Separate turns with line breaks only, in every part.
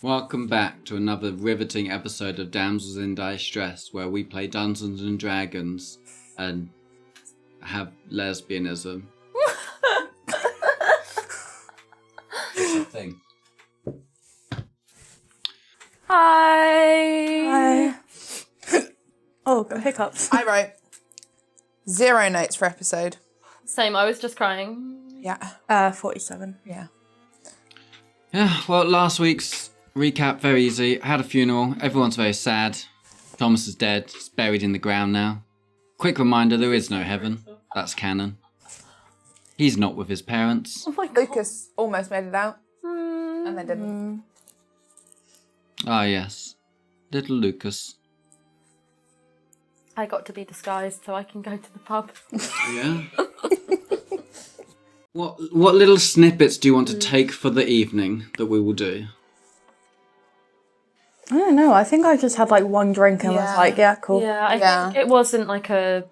Welcome back to another riveting episode of Damsels in Dicestress, where we play Dungeons and Dragons and have lesbianism. It's a thing.
Hi. Oh, got hiccups.
I wrote 0 notes for episode.
Same, I was just crying.
Yeah.
47.
Yeah.
Yeah, well, last week's recap, very easy. Had a funeral, everyone's very sad. Thomas is dead, he's buried in the ground now. Quick reminder, there is no heaven. That's canon. He's not with his parents.
Oh my god.
Lucas almost made it out. And then didn't.
Ah, yes. Little Lucas.
I got to be disguised so I can go to the pub.
Yeah? What little snippets do you want to take for the evening that we will do?
I don't know. I think I just had like one drink and was like, yeah, cool.
Yeah, I think it wasn't like that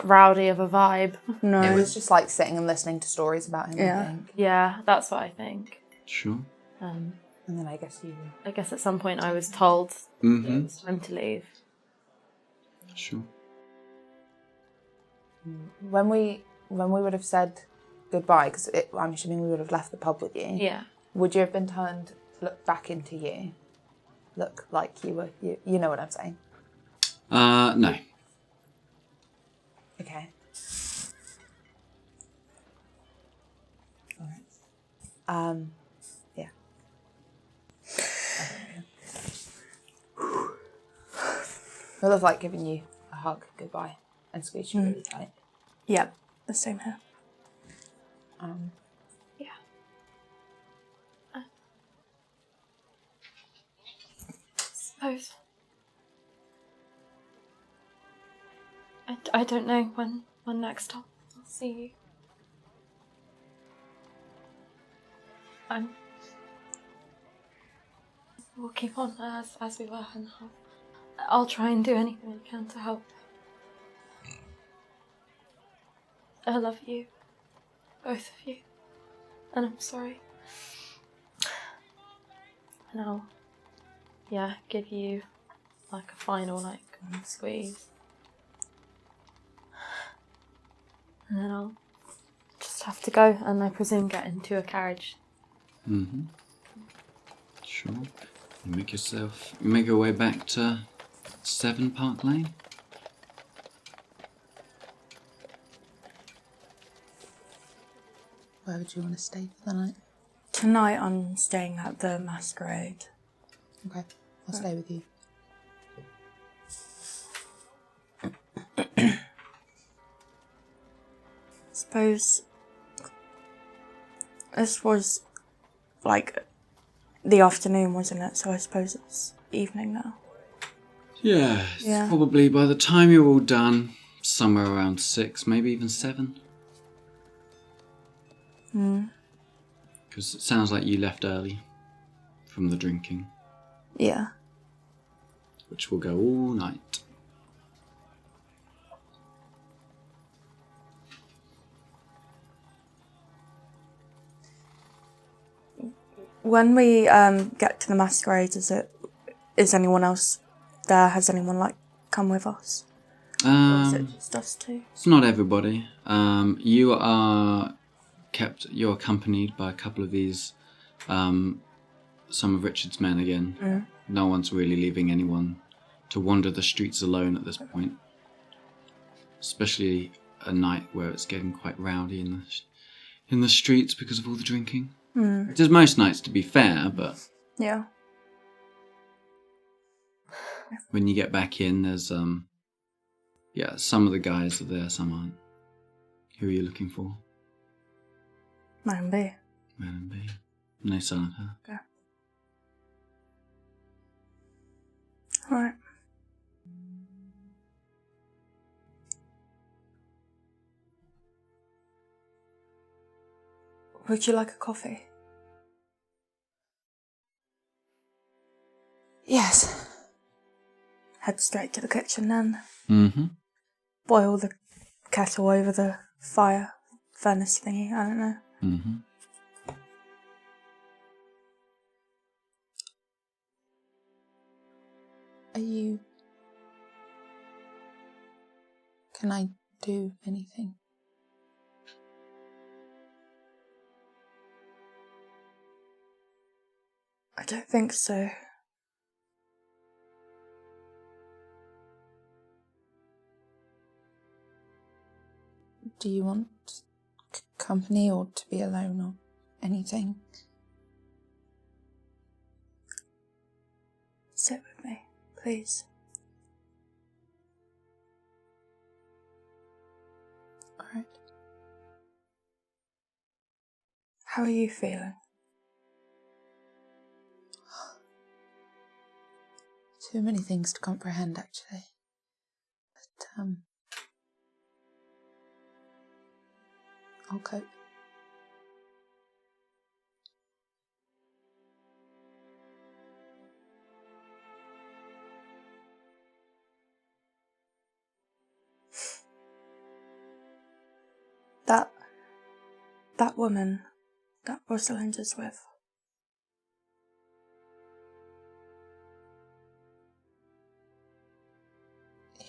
rowdy of a vibe.
No.
It was just like sitting and listening to stories about him, I think.
Yeah, that's what I think.
Sure.
And then I guess
at some point I was told it was time to leave.
Sure.
When we would have said goodbye, because I'm assuming we would have left the pub with you.
Yeah.
Would you have been turned to look back into you? Look like you were, you know what I'm saying?
No.
Okay. Yeah. I love like giving you a hug goodbye and squeeze you really tight.
Yeah, the same here.
Yeah. Suppose. I don't know when next I'll see you. We'll keep on as we were, and I'll try and do anything I can to help. I love you, both of you, and I'm sorry. And I'll, give you like a final squeeze, and then I'll just have to go, and I presume get into a carriage.
Mm-hmm. Sure. You make your way back to 7 Park Lane.
Where would you want to stay for the night?
Tonight I'm staying at the Masquerade.
Okay, I'll stay with you.
Suppose this was like the afternoon, wasn't it? So I suppose it's evening now.
Yeah, it's probably by the time you're all done, somewhere around 6, maybe even 7. Because it sounds like you left early from the drinking.
Yeah.
Which will go all night.
When we get to the Masquerade, is anyone else there? Has anyone come with us? Or is it just us two?
It's not everybody. You're accompanied by a couple of these, some of Richard's men again. No one's really leaving anyone to wander the streets alone at this point. Especially a night where it's getting quite rowdy in the streets because of all the drinking. It is most nights, to be fair, but
Yeah.
when you get back in, there's some of the guys are there, some aren't. Who are you looking for?
Man B.
Man and B. No sign of her.
Okay. Alright. Would you like a coffee?
Yes.
Head straight to the kitchen then.
Mm-hmm.
Boil the kettle over the furnace thingy, I don't know.
Mm-hmm.
Are you... Can I do anything?
I don't think so.
Do you want company or to be alone or anything?
Sit with me, please.
Alright.
How are you feeling?
Too many things to comprehend, actually. But, I'll cope.
That woman that Rosalind is with.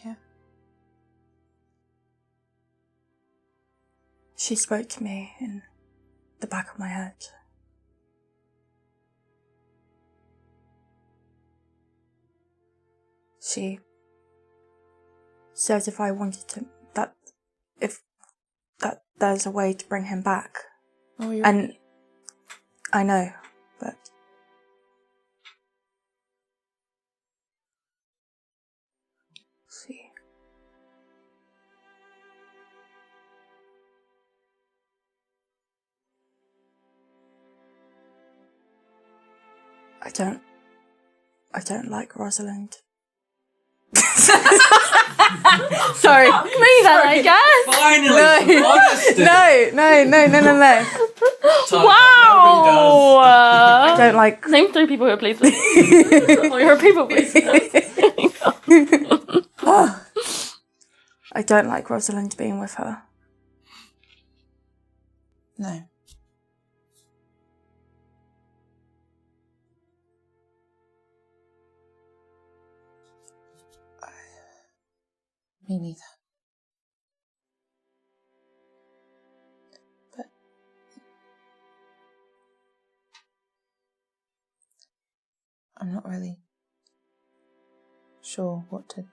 Yeah.
She spoke to me in the back of my head. She says if I wanted to, that there's a way to bring him back.
Oh, you're
And I know, but see. I don't like Rosalind. Sorry.
Me then, I guess.
Finally, some honesty.
No.
Wow.
I don't like.
Name 3 people who are pleased with you. Or you're a people pleaser.
I don't like Rosalind being with her.
No. Me neither. But I'm not really sure what to...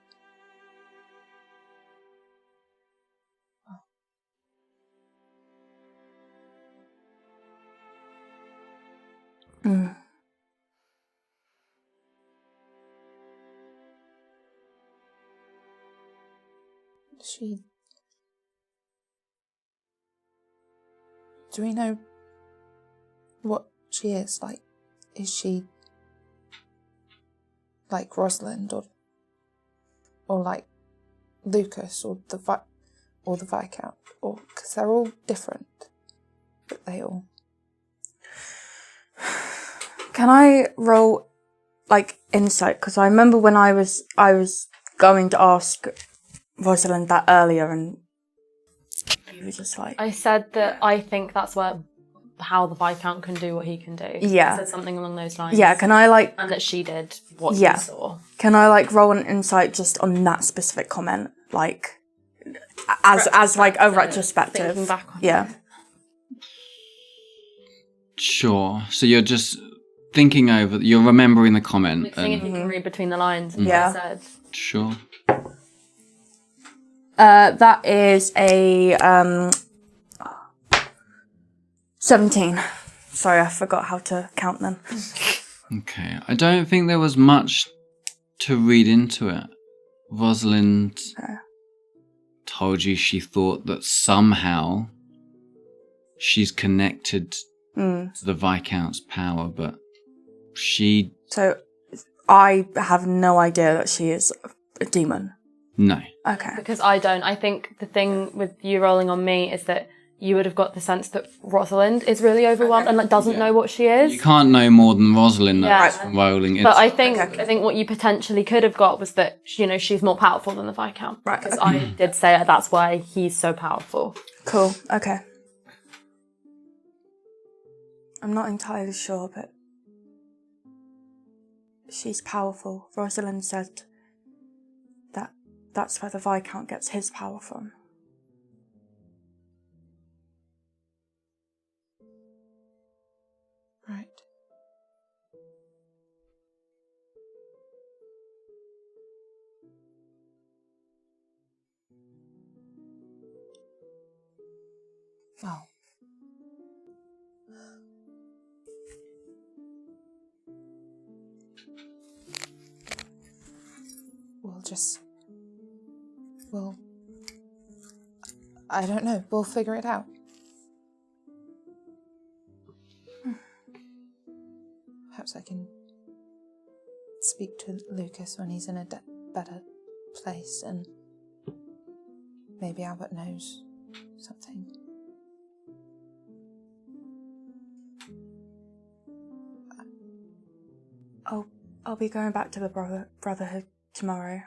Mm.
Do we know what she is? Like, is she like Rosalind or like Lucas or the Viscount? Or because they're all different, but they all...
Can I roll like insight? Because I remember when I was going to ask Rosalind that earlier, and you were just like,
I said that I think that's how the Viscount can do what he can do.
Yeah.
I said something along those lines.
yeah. Can I like?
And that she did what
Yeah.
he saw.
Can I like roll an insight just on that specific comment, like as like a retrospective?
Thinking back on
Yeah.
it.
Sure. So you're just thinking over, you're remembering the comment.
Like, seeing if you can read between the lines and
Yeah.
what I said.
Sure.
That is a 17. Sorry, I forgot how to count them.
Okay. I don't think there was much to read into it. Rosalind told you she thought that somehow she's connected to the Viscount's power, but she...
So I have no idea that she is a demon.
No.
Okay.
Because I don't. I think the thing with you rolling on me is that you would have got the sense that Rosalind is really overwhelmed and like doesn't know what she is.
You can't know more than Rosalind knows
Yeah.
from rolling.
But I think what you potentially could have got was that she's more powerful than the Viscount.
Right.
Because I did say that's why he's so powerful.
Cool. Okay. I'm not entirely sure, but she's powerful. Rosalind said that's where the Viscount gets his power from.
Right. Well. I don't know, we'll figure it out. Perhaps I can speak to Lucas when he's in a better place, and maybe Albert knows something.
I'll be going back to the Brotherhood tomorrow.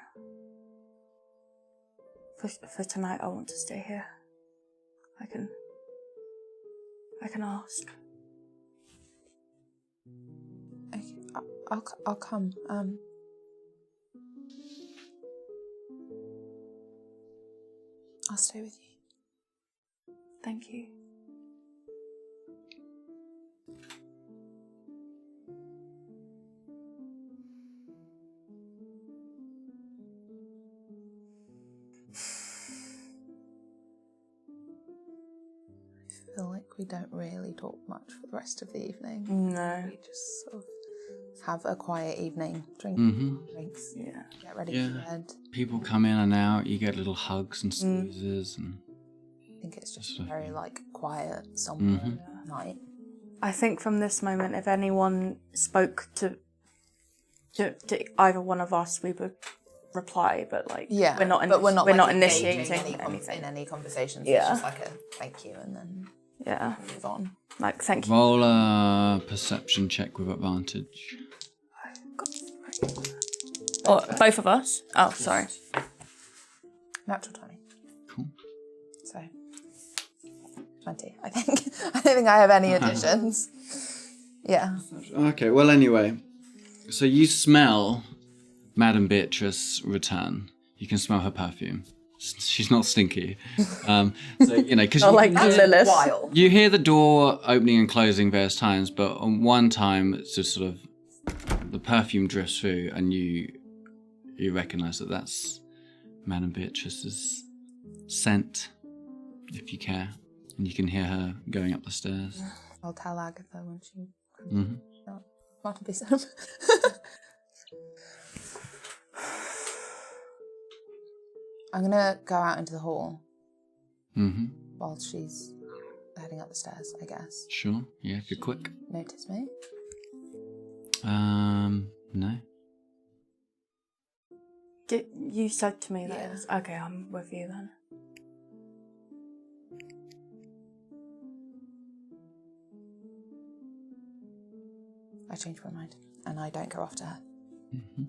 For tonight, I want to stay here. I can ask.
Okay, I'll come. I'll stay with you.
Thank you.
I feel like we don't really talk much for the rest of the evening.
No.
We just sort of have a quiet evening, drink drinks, get ready for bed.
People come in and out, you get little hugs and squeezes and...
I think it's just a very, quiet, somber night.
I think from this moment, if anyone spoke to either one of us, we would reply, but we're not initiating anything
in any conversations.
Yeah.
It's just like a thank you and then move on.
Thank you.
Roll a perception check with advantage.
Both of us? Oh, sorry.
Natural 20.
Cool.
So 20, I think. I don't think I have any additions. Yeah.
Okay, well anyway. So you smell Madame Beatrice return. You can smell her perfume. She's not stinky. So, because
Lilith.
Wild.
you hear the door opening and closing various times, but on one time it's just sort of the perfume drifts through and you recognise that that's Madame Beatrice's scent, if you care. And you can hear her going up the stairs.
I'll tell Agatha when she
Mm-hmm.
Martin Bishop. I'm gonna go out into the hall while she's heading up the stairs, I guess.
Sure, yeah, if you're quick.
Notice me?
No.
You said to me that
Yeah.
it was... Okay, I'm with you then.
I change my mind, and I don't go after her.
Mm-hmm.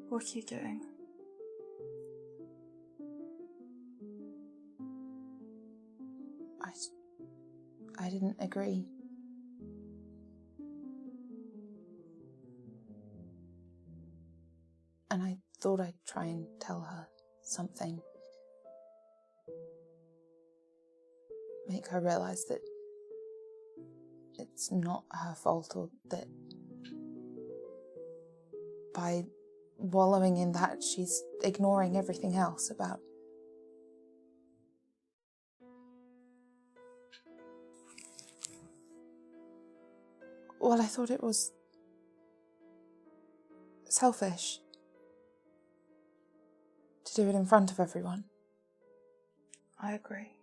What are you doing?
I didn't agree. And I thought I'd try and tell her something. Make her realise that it's not her fault, or that by wallowing in that she's ignoring everything else about... Well, I thought it was selfish to do it in front of everyone.
I agree.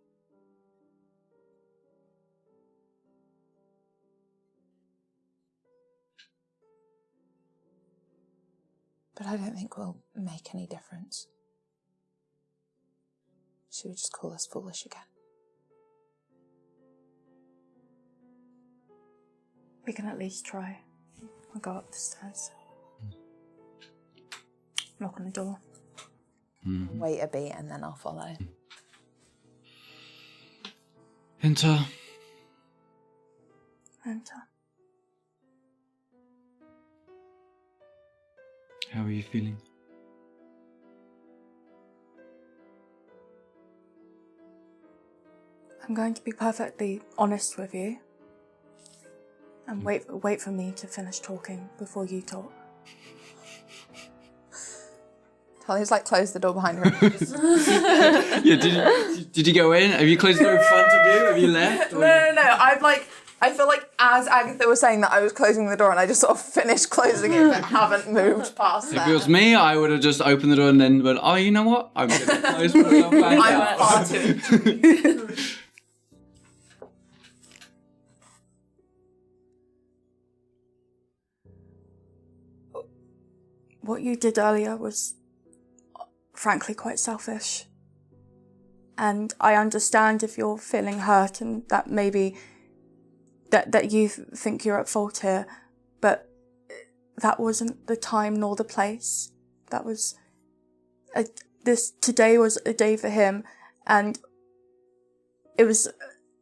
But I don't think we'll make any difference. She would just call us foolish again.
We can at least try. I'll go up the stairs. Knock on the door.
Mm-hmm.
Wait a beat and then I'll follow.
Enter.
Enter.
How are you feeling?
I'm going to be perfectly honest with you. And wait for me to finish talking before you talk.
Taya's like closed the door behind her.
Yeah, did you go in? Have you closed the door in front of you? Have you left?
No. I feel like as Agatha was saying that, I was closing the door and I just sort of finished closing it but haven't moved past that.
If it was me, I would have just opened the door and then went, oh, you know what? I'm going to close myself back
I'm
out.
far too.
What you did earlier was, frankly, quite selfish. And I understand if you're feeling hurt and that maybe that you think you're at fault here, but that wasn't the time nor the place. That was today was a day for him, and it was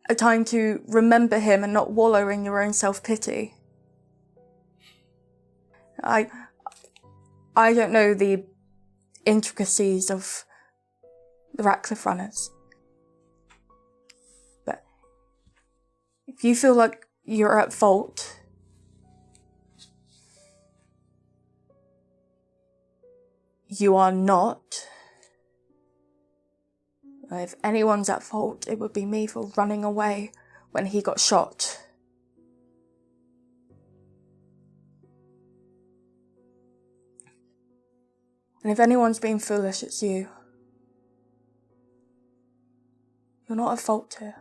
a time to remember him and not wallow in your own self-pity. I don't know the intricacies of the Ratcliffe runners. But if you feel like you're at fault, you are not. If anyone's at fault, it would be me for running away when he got shot. And if anyone's being foolish, it's you. You're not at fault here.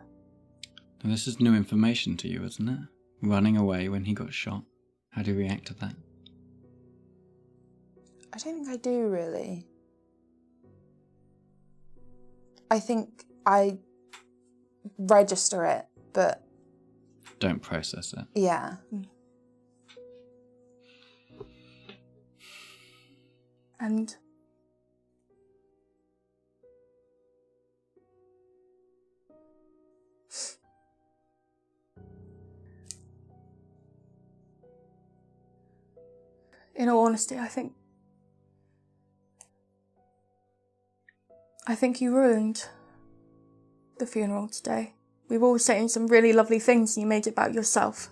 Now, this is new information to you, isn't it? Running away when he got shot. How do you react to that?
I don't think I do, really. I think I register it, but...
Don't process it.
Yeah.
And in all honesty, I think you ruined the funeral today. We were all saying some really lovely things and you made it about yourself.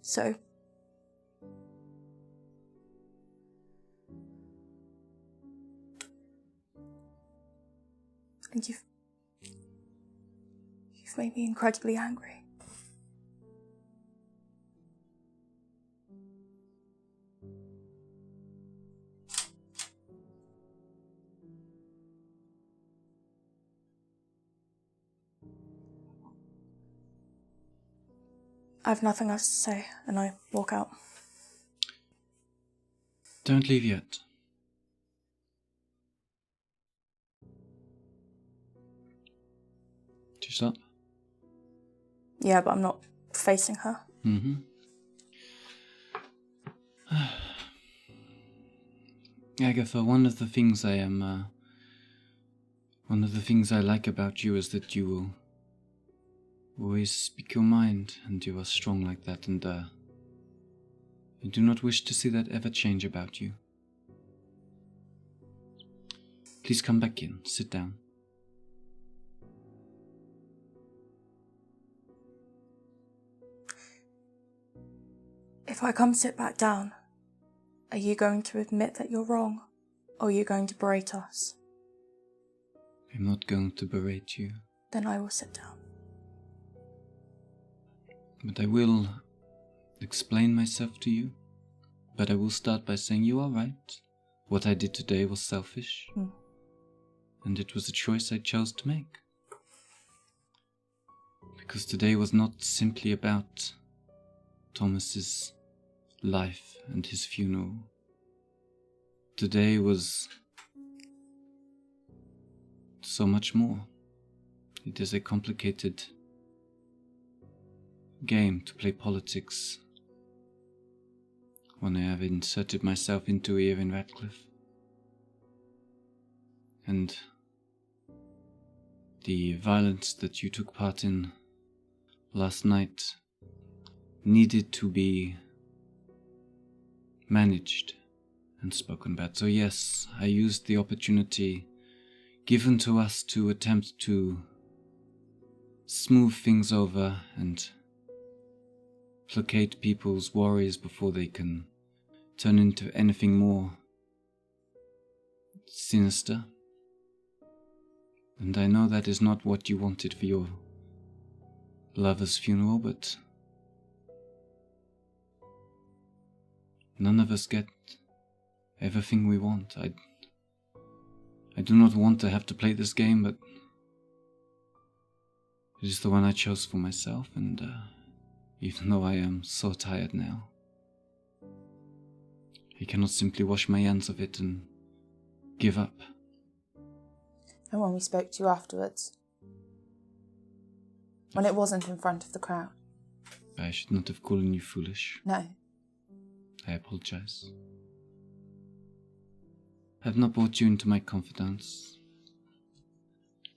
So and you've made me incredibly angry. I have nothing else to say, and I walk out.
Don't leave yet. Do you stop?
Yeah, but I'm not facing her.
Mm-hmm. Agatha, one of the things I like about you is that you will always speak your mind, and you are strong like that, and I do not wish to see that ever change about you. Please come back in, sit down.
If I come sit back down, are you going to admit that you're wrong? Or are you going to berate us?
I'm not going to berate you.
Then I will sit down.
But I will explain myself to you. But I will start by saying you are right. What I did today was selfish. And it was a choice I chose to make. Because today was not simply about Thomas's life and his funeral. Today was so much more. It is a complicated game to play politics when I have inserted myself into here in Ratcliffe. And the violence that you took part in last night needed to be managed and spoken about. So yes, I used the opportunity given to us to attempt to smooth things over and placate people's worries before they can turn into anything more sinister. And I know that is not what you wanted for your lover's funeral, but none of us get everything we want. I do not want to have to play this game, but it is the one I chose for myself, and even though I am so tired now, I cannot simply wash my hands of it and give up.
And when we spoke to you afterwards, when it wasn't in front of the crowd.
I should not have called you foolish.
No.
I apologize. I have not brought you into my confidence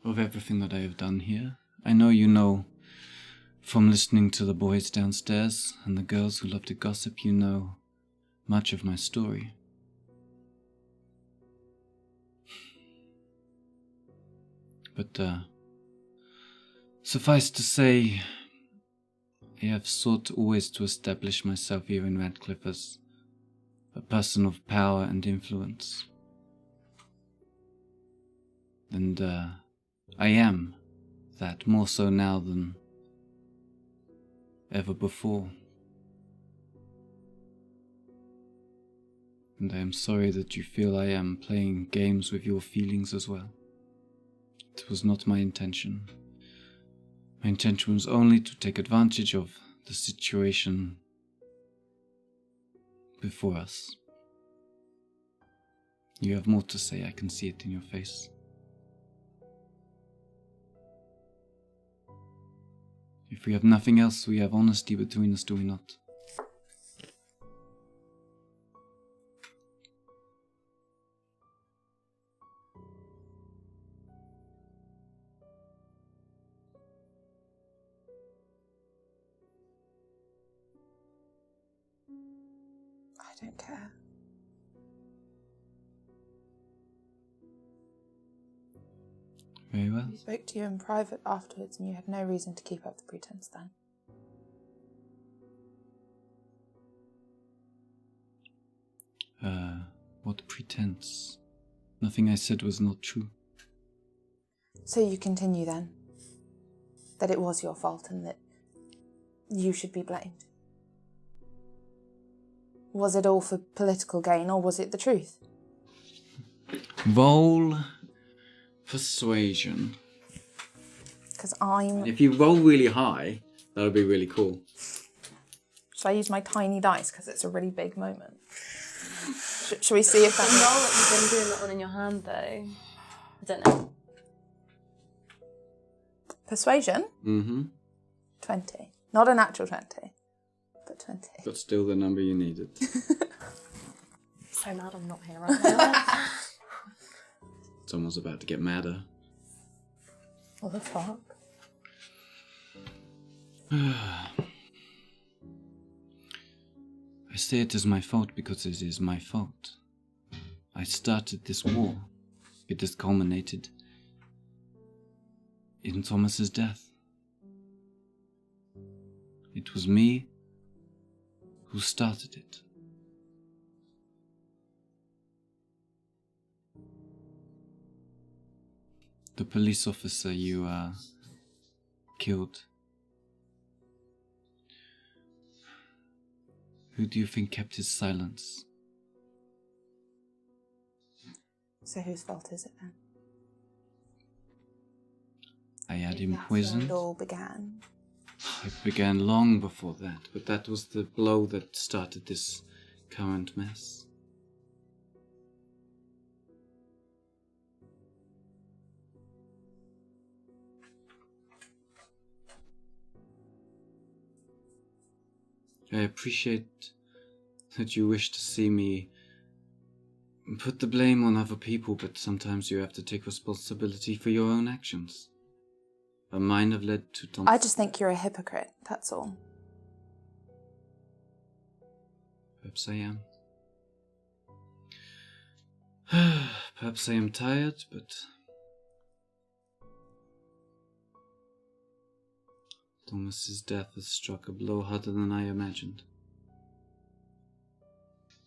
of everything that I have done here. I know you know from listening to the boys downstairs and the girls who love to gossip, you know much of my story. But suffice to say, I have sought always to establish myself here in Radcliffe as a person of power and influence. And I am that, more so now than ever before. And I am sorry that you feel I am playing games with your feelings as well. It was not my intention. My intention was only to take advantage of the situation before us. You have more to say, I can see it in your face. If we have nothing else, we have honesty between us, do we not?
I don't care.
Very well.
We spoke to you in private afterwards and you had no reason to keep up the pretense then.
What pretense? Nothing I said was not true.
So you continue then? That it was your fault and that you should be blamed? Was it all for political gain or was it the truth?
Roll persuasion.
Because I'm...
If you roll really high, that would be really cool.
Should I use my tiny dice because it's a really big moment? Should we see if that...
Roll that you've been doing that one in your hand though. I don't know.
Persuasion?
Mm-hmm.
20. Not a natural 20, but 20.
But still the number you needed.
So mad I'm not here right now.
Someone's about to get madder.
What the fuck?
I say it is my fault because it is my fault. I started this war. It has culminated in Thomas's death. It was me who started it. The police officer you killed. Who do you think kept his silence?
So whose fault is it then?
I had him
That's
poisoned.
when it all began.
It began long before that, but that was the blow that started this current mess. I appreciate that you wish to see me put the blame on other people, but sometimes you have to take responsibility for your own actions. But mine have led to Tom.
I just think you're a hypocrite, that's all.
Perhaps I am. Perhaps I am tired, but Thomas's death has struck a blow harder than I imagined.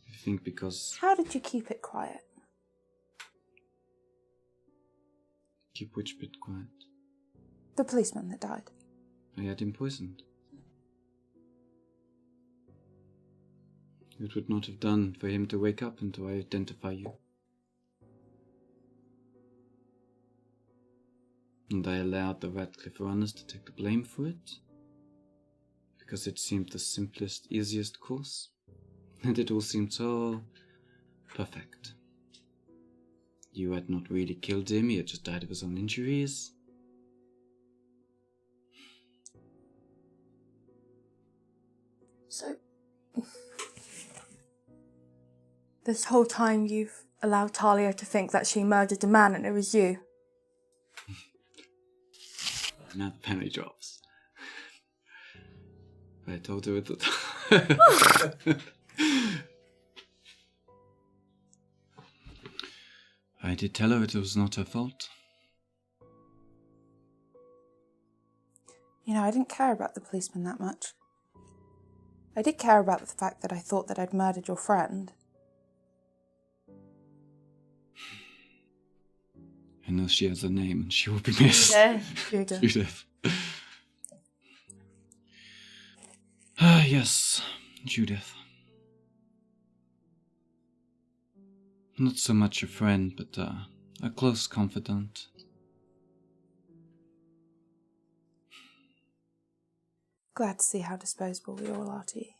I think because...
How did you keep it quiet?
Keep which bit quiet?
The policeman that died.
I had him poisoned. It would not have done for him to wake up and to identify you. And I allowed the Radcliffe runners to take the blame for it, because it seemed the simplest, easiest course, and it all seemed so perfect. You had not really killed him, he had just died of his own injuries.
So, this whole time you've allowed Talia to think that she murdered a man and it was you?
Now the penny drops. I told her at the time. I did tell her it was not her fault.
You know, I didn't care about the policeman that much. I did care about the fact that I thought that I'd murdered your friend.
I know she has a name and she will be missed.
Judith.
Judith. Ah, yes, Judith. Not so much a friend, but a close confidant.
Glad to see how disposable we all are to you.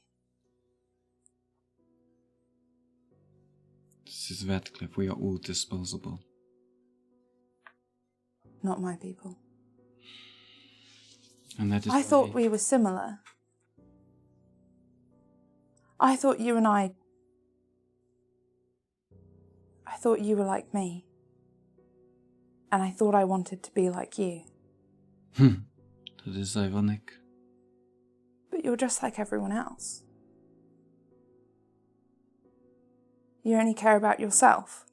This is Radcliffe, we are all disposable.
Not my people.
And that is
I thought
why...
we were similar. I thought you and I thought you were like me. And I thought I wanted to be like you.
That is ironic.
But you're just like everyone else. You only care about yourself.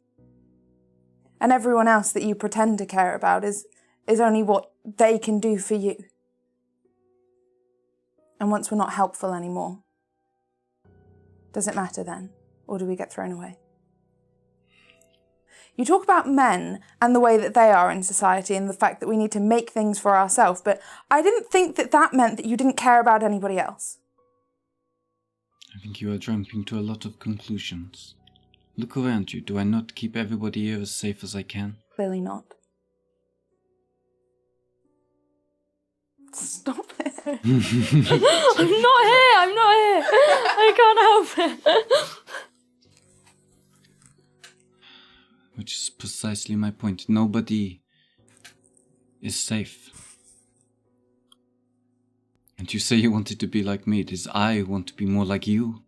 And everyone else that you pretend to care about is only what they can do for you. And once we're not helpful anymore, does it matter then? Or do we get thrown away? You talk about men and the way that they are in society and the fact that we need to make things for ourselves, but I didn't think that that meant that you didn't care about anybody else.
I think you are jumping to a lot of conclusions. Look around you. Do I not keep everybody here as safe as I can?
Clearly not. Stop it.
I'm not here. I can't help it.
Which is precisely my point. Nobody is safe. And you say you wanted to be like me. It is I want to be more like you.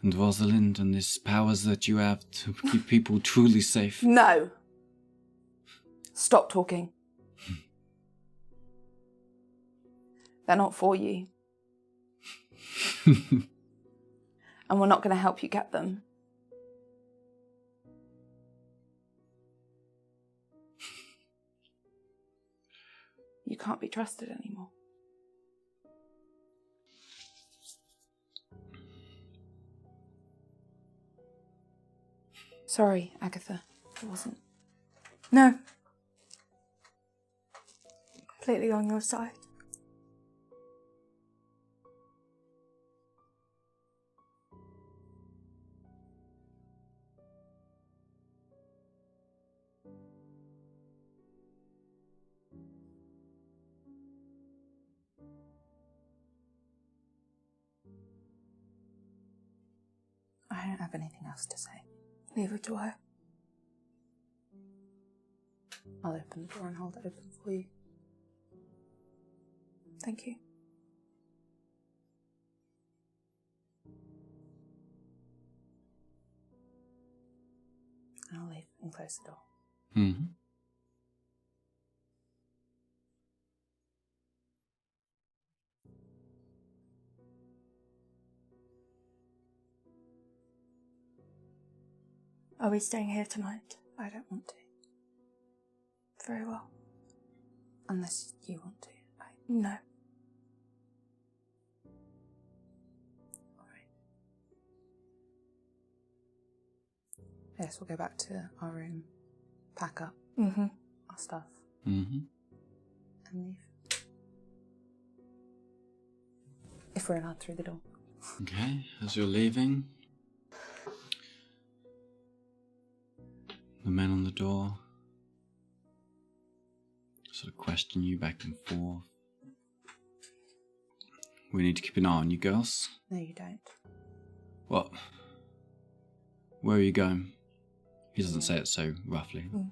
And Rosalind and these powers that you have to keep people truly safe.
No. Stop talking. They're not for you. And we're not going to help you get them. You can't be trusted anymore. Sorry, Agatha. It wasn't.
No. Completely on your side.
I don't have anything else to say.
Neither do I.
I'll open the door and hold it open for you.
Thank you.
And I'll leave and close the door.
Mm-hmm.
Are we staying here tonight?
I don't want to.
Very well.
Unless you want to.
No.
Alright. Yes, we'll go back to our room, pack up
Mm-hmm.
our stuff,
Mm-hmm.
and leave. If we're allowed through the door.
Okay, as you're leaving, the men on the door sort of question you back and forth. We need to keep an eye on you girls.
No, you don't.
What? Where are you going? He doesn't say it so roughly.
Mm.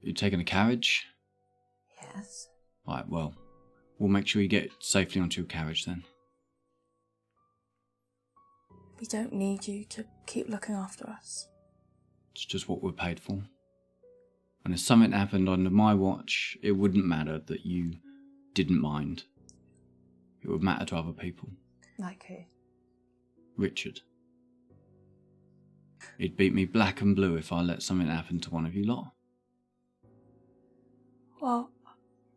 You taking a carriage?
Yes.
Right, well, we'll make sure you get safely onto your carriage then.
We don't need you to keep looking after us.
It's just what we're paid for. And if something happened under my watch, it wouldn't matter that you didn't mind. It would matter to other people.
Like who?
Richard. He'd beat me black and blue if I let something happen to one of you lot.
Well,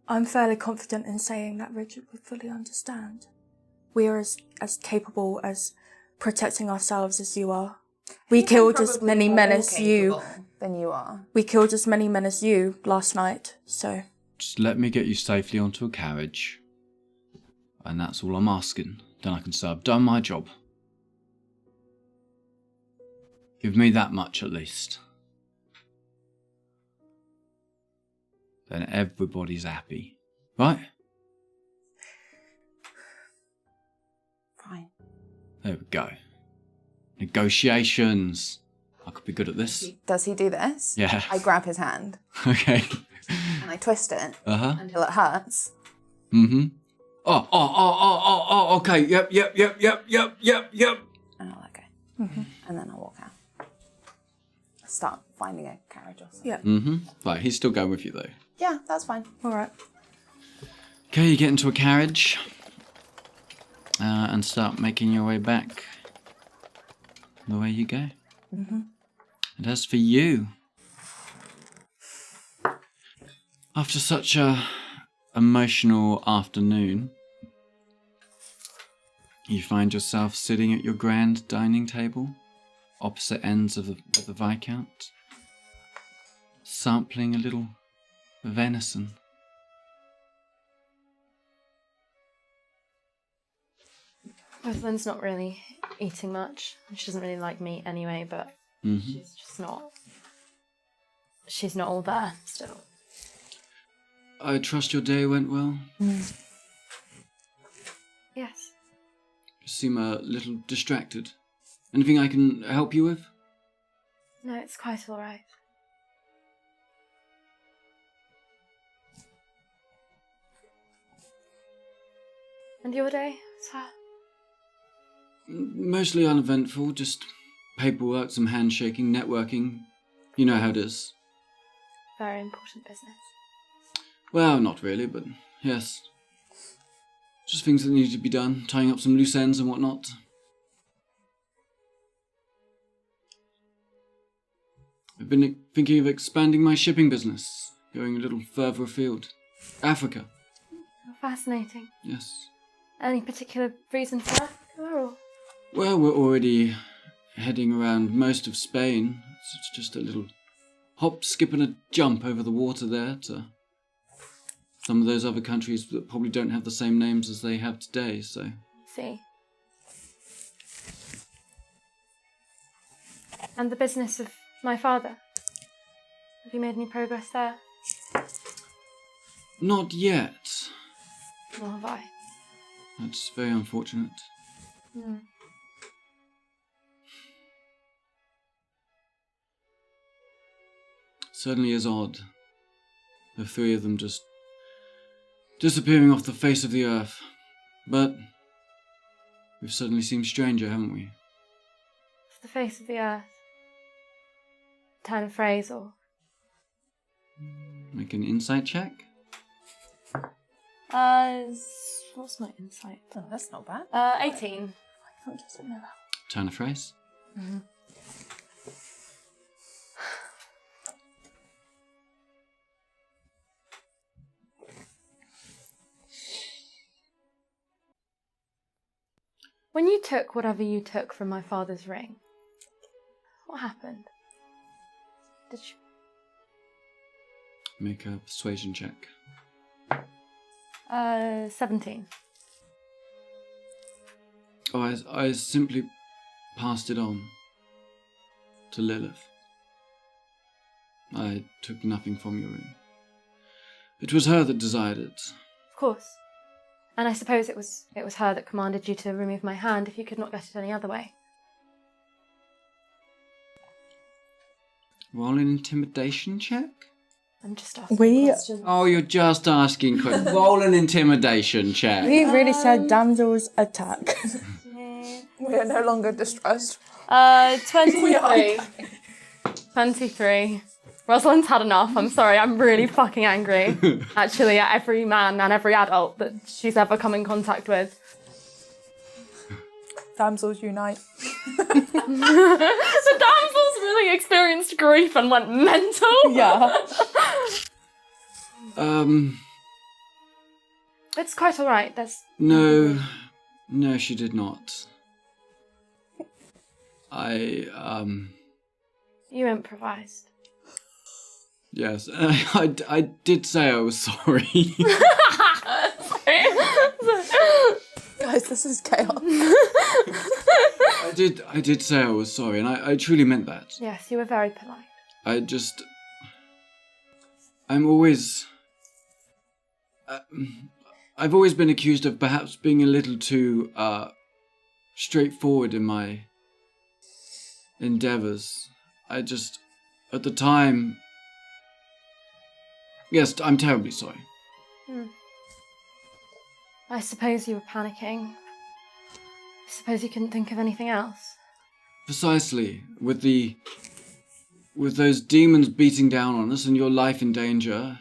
I'm fairly confident in saying that Richard would fully understand. We are as capable as protecting ourselves as you are. We killed as many men as you.
Than you are.
We killed as many men as you last night, so...
Just let me get you safely onto a carriage. And that's all I'm asking. Then I can say I've done my job. Give me that much at least. Then everybody's happy. Right?
Fine.
There we go. Negotiations. I could be good at this.
Does he do this?
Yeah.
I grab his hand
Okay.
and I twist it
Uh-huh.
until it hurts.
Mm-hmm. Oh, okay. Yep.
And I'll let go.
Mm-hmm.
And then I'll walk out. Start finding a carriage or something.
Yeah.
Mm-hmm. Right, he's still going with you though.
Yeah, that's fine.
All right.
Okay, you get into a carriage and start making your way back the way you go.
Mm-hmm.
And as for you, after such a emotional afternoon, you find yourself sitting at your grand dining table, opposite ends of the Viscount, sampling a little venison.
Rosalind's not really eating much. She doesn't really like meat anyway, but she's just not. She's not all there still.
I trust your day went well.
Yes.
You seem a little distracted. Anything I can help you with?
No, it's quite all right. And your day, sir?
Mostly uneventful, just paperwork, some handshaking, networking. You know how it is.
Very important business.
Well, not really, but yes. Just things that need to be done, tying up some loose ends and whatnot. I've been thinking of expanding my shipping business, going a little further afield. Africa.
Fascinating.
Yes.
Any particular reason for Africa, or?
Well, we're already heading around most of Spain. So it's just a little hop, skip and a jump over the water there to some of those other countries that probably don't have the same names as they have today, so...
See. And the business of my father? Have you made any progress there?
Not yet.
Nor have I.
That's very unfortunate. Certainly is odd. The three of them just disappearing off the face of the earth. But we've certainly seemed stranger, haven't we?
The face of the earth. Turn of phrase, or?
Make an insight check.
What's my insight?
Oh, that's not bad.
18.
I can't just know that.
Turn of phrase.
When you took whatever you took from my father's ring, what happened? Did you...
Make a persuasion check.
17.
Oh, I simply passed it on to Lilith. I took nothing from your ring. It was her that desired it.
Of course. And I suppose it was her that commanded you to remove my hand if you could not get it any other way.
Roll an intimidation check?
I'm just asking questions.
Oh, you're just asking questions. Roll an intimidation check.
We really said damsels attack.
We are no longer distressed.
23. 23. Rosalind's had enough. I'm sorry. I'm really fucking angry. Actually, at every man and every adult that she's ever come in contact with.
Damsels unite.
The damsels really experienced grief and went mental.
Yeah.
It's quite alright. There's...
No, she did not.
You improvised.
Yes, I did say I was sorry.
Guys, this is chaos.
I did say I was sorry, and I truly meant that.
Yes, you were very polite.
I'm always... I've always been accused of perhaps being a little too straightforward in my endeavours. At the time... Yes, I'm terribly sorry.
I suppose you were panicking. I suppose you couldn't think of anything else.
Precisely. With those demons beating down on us and your life in danger,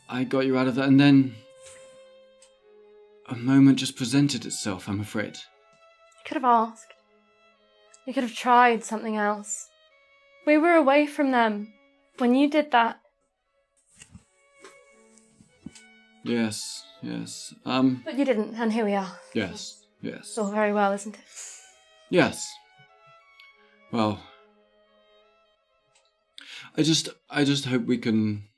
I got you out of that, and then a moment just presented itself, I'm afraid.
You could have asked. You could have tried something else. We were away from them when you did that.
Yes.
But you didn't, and here we are.
Yes.
It's all very well, isn't it?
Yes. Well, I just hope we can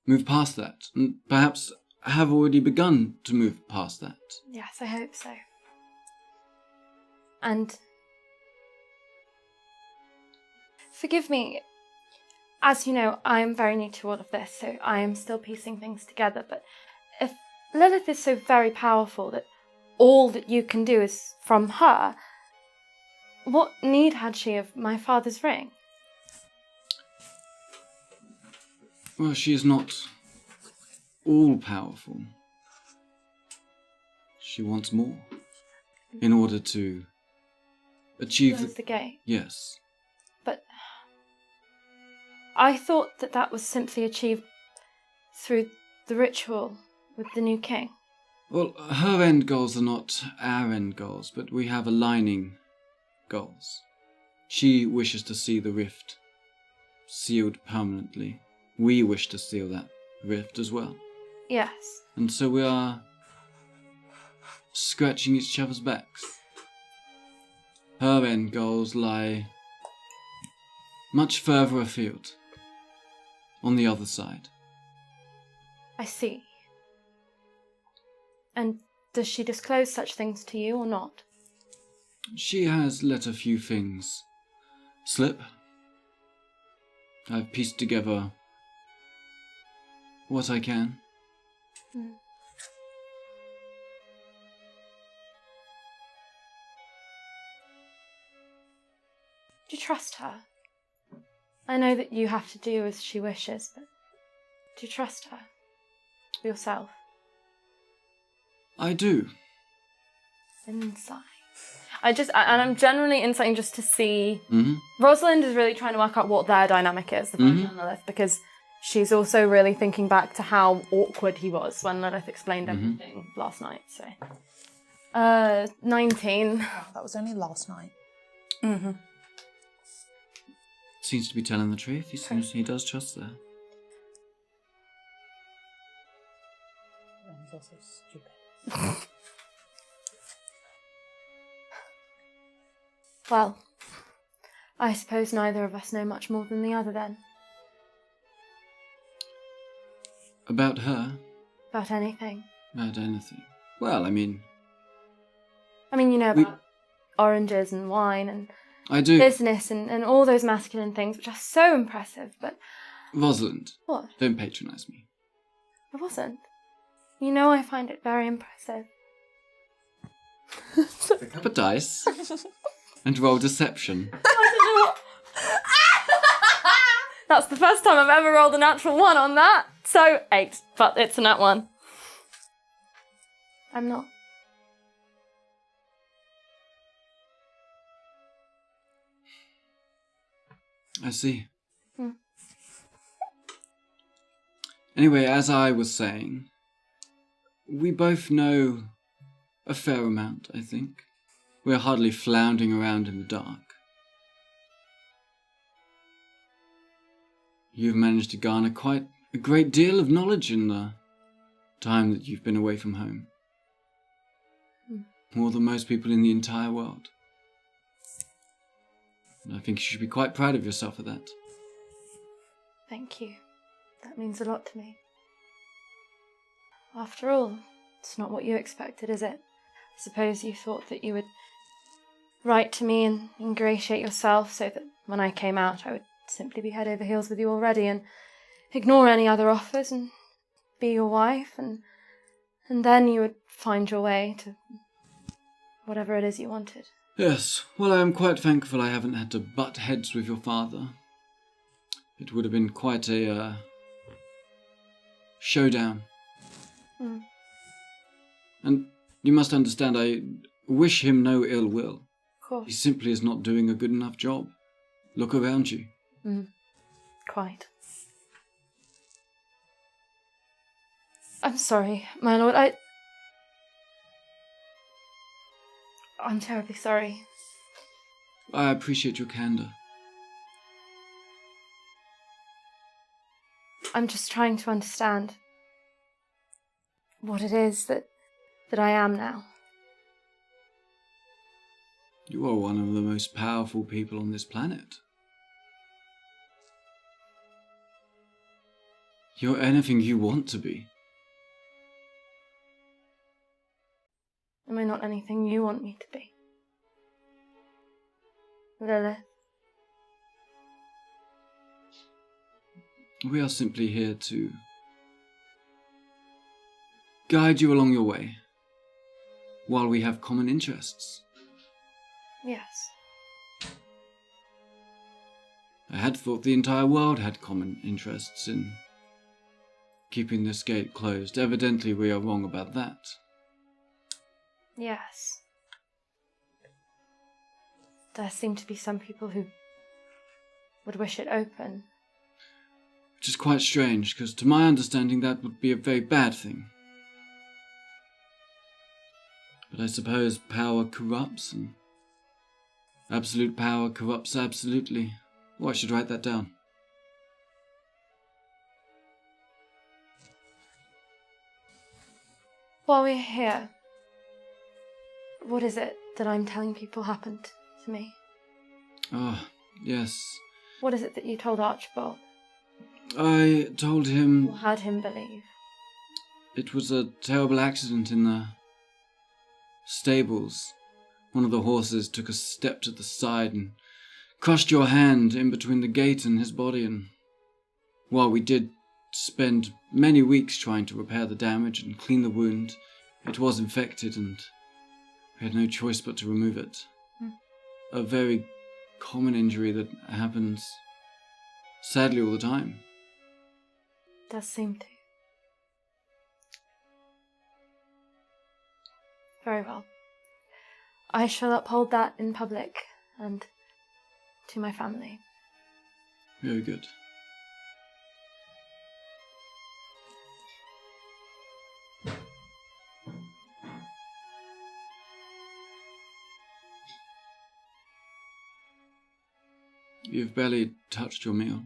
move past that, and perhaps have already begun to move past that.
Yes, I hope so. And forgive me, as you know, I am very new to all of this, so I am still piecing things together, but if Lilith is so very powerful that all that you can do is from her, what need had she of my father's ring?
Well, she is not all-powerful. She wants more in order to achieve
Close the gate.
Yes.
But I thought that was simply achieved through the ritual with the new king.
Well, her end goals are not our end goals, but we have aligning goals. She wishes to see the rift sealed permanently. We wish to seal that rift as well.
Yes.
And so we are scratching each other's backs. Her end goals lie much further afield, on the other side.
I see. And does she disclose such things to you or not?
She has let a few things slip. I've pieced together what I can.
Mm. Do you trust her? I know that you have to do as she wishes, but do you trust her? Yourself?
I do.
Insight. I'm generally insighting just to see.
Mm-hmm.
Rosalind is really trying to work out what their dynamic is, the Phantom and Lilith, because she's also really thinking back to how awkward he was when Lilith explained everything last night. So, 19.
Oh, that was only last night.
Mm-hmm.
Seems to be telling the truth. He does trust her.
That was also stupid.
Well, I suppose neither of us know much more than the other then.
About her?
About anything.
About anything. Well, I mean...
you know about oranges and wine and
I do.
business and all those masculine things, which are so impressive, but...
Rosalind.
What?
Don't patronise me.
I wasn't. You know I find it very impressive.
Pick up a dice and roll deception.
I don't know what... That's the first time I've ever rolled a natural 1 on that. So, 8, but it's a nat 1. I'm not.
I see. Anyway, as I was saying, we both know a fair amount, I think. We're hardly floundering around in the dark. You've managed to garner quite a great deal of knowledge in the time that you've been away from home. More than most people in the entire world. And I think you should be quite proud of yourself for that.
Thank you. That means a lot to me. After all, it's not what you expected, is it? I suppose you thought that you would write to me and ingratiate yourself so that when I came out I would simply be head over heels with you already and ignore any other offers and be your wife and then you would find your way to whatever it is you wanted.
Yes, well, I am quite thankful I haven't had to butt heads with your father. It would have been quite a showdown. And you must understand, I wish him no ill will.
Of course.
He simply is not doing a good enough job. Look around you.
Quite. I'm sorry, my lord. I'm terribly sorry.
I appreciate your candor.
I'm just trying to understand what it is that I am now.
You are one of the most powerful people on this planet. You're anything you want to be.
Am I not anything you want me to be? Lilith?
We are simply here to guide you along your way while we have common interests.
Yes.
I had thought the entire world had common interests in keeping this gate closed. Evidently we are wrong about that.
Yes. There seem to be some people who would wish it open.
Which is quite strange, because to my understanding that would be a very bad thing. But I suppose power corrupts, and absolute power corrupts absolutely. Oh, I should write that down.
While we're here, what is it that I'm telling people happened to me?
Ah, yes.
What is it that you told Archibald?
I told him
Or had him believe?
it was a terrible accident in the stables. One of the horses took a step to the side and crushed your hand in between the gate and his body, and while we did spend many weeks trying to repair the damage and clean the wound, it was infected and we had no choice but to remove it. A very common injury that happens sadly all the time.
Does seem to. Very well. I shall uphold that in public and to my family.
Very good. You've barely touched your meal.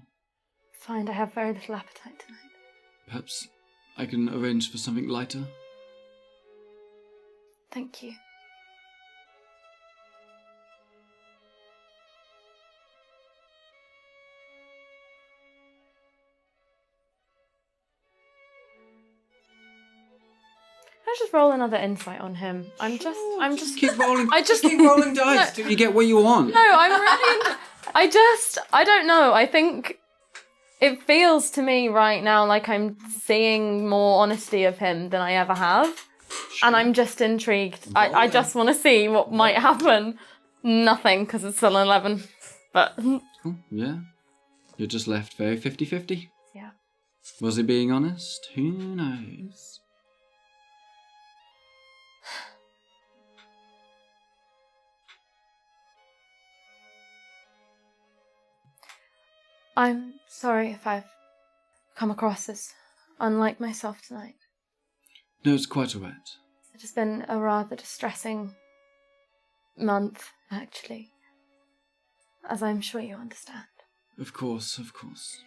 Find I have very little appetite tonight.
Perhaps I can arrange for something lighter?
Thank you. Let's just roll another insight on him. I'm just
Keep rolling.
I just
keep rolling dice till you get what you want.
No, I'm really I don't know. I think it feels to me right now like I'm seeing more honesty of him than I ever have. And I'm just intrigued. I just want to see what might happen. Nothing, because it's still an 11. But
Oh, yeah. You're just left very 50-50.
yeah.
Was he being honest? Who knows?
I'm sorry if I've come across as unlike myself tonight.
No, it's quite all right.
It has been a rather distressing month, actually. As I'm sure you understand.
Of course, of course.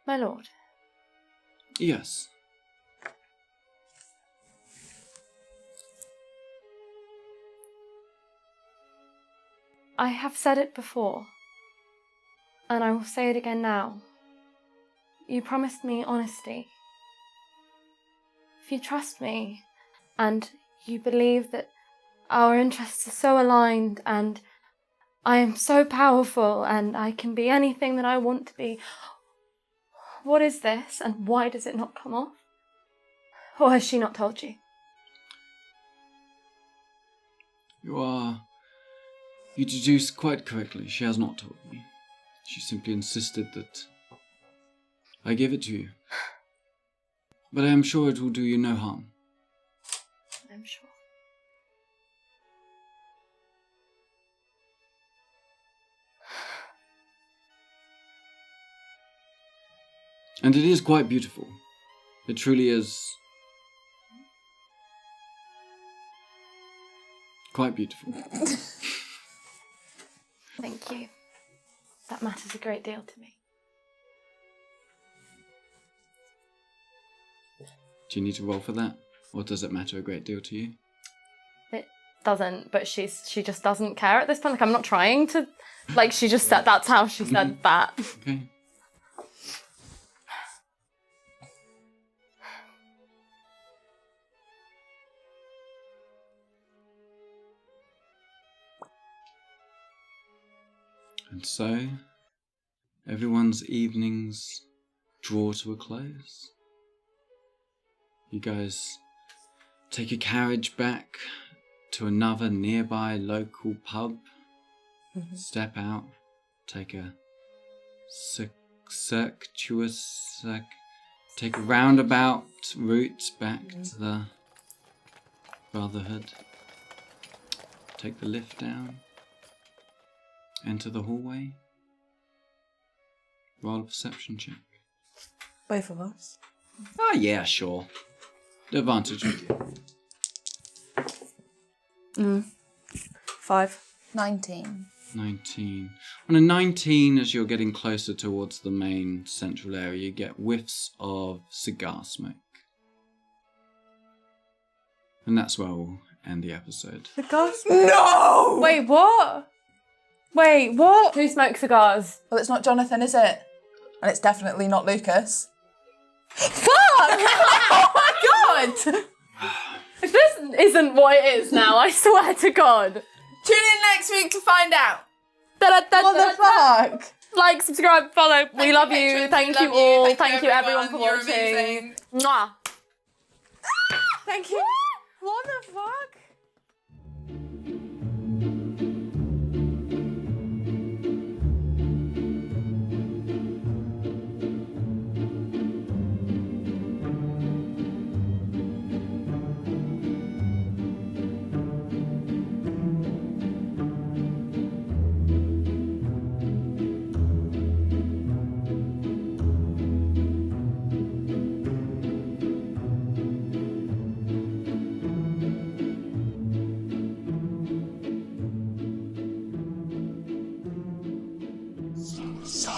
My lord.
Yes.
I have said it before, and I will say it again now. You promised me honesty. If you trust me, and you believe that our interests are so aligned, and I am so powerful, and I can be anything that I want to be, what is this, and why does it not come off? Or has she not told you?
You deduced quite correctly. She has not told me. She simply insisted that I give it to you. But I am sure it will do you no harm.
I'm sure.
And it is quite beautiful. It truly is quite beautiful.
Thank you. That matters a great deal to me.
Do you need to roll for that? Or does it matter a great deal to you?
It doesn't, but she just doesn't care at this point. Like, I'm not trying to, like, she just said, that's how she said that.
Okay. And so, everyone's evenings draw to a close. You guys take a carriage back to another nearby local pub, step out, take a take a roundabout route back to the Brotherhood, take the lift down, enter the hallway, roll a perception check.
Both of us.
Oh yeah, sure. The advantage with you.
5.
19.
19. On a 19, as you're getting closer towards the main central area, you get whiffs of cigar smoke. And that's where we'll end the episode.
Cigars? No! Wait, what? Wait, what?
Who smokes cigars?
Well, it's not Jonathan, is it? And it's definitely not Lucas.
Fuck! Oh my god!
If this isn't what it is now, I swear to God.
Tune in next week to find out.
What the fuck?
Like, subscribe, follow. We love you.
patrons.
Thank
We
you
love you.
all.
Thank you,
everyone for
everyone. You're
watching.
amazing.
Mwah.
Thank you. What the fuck?
Some.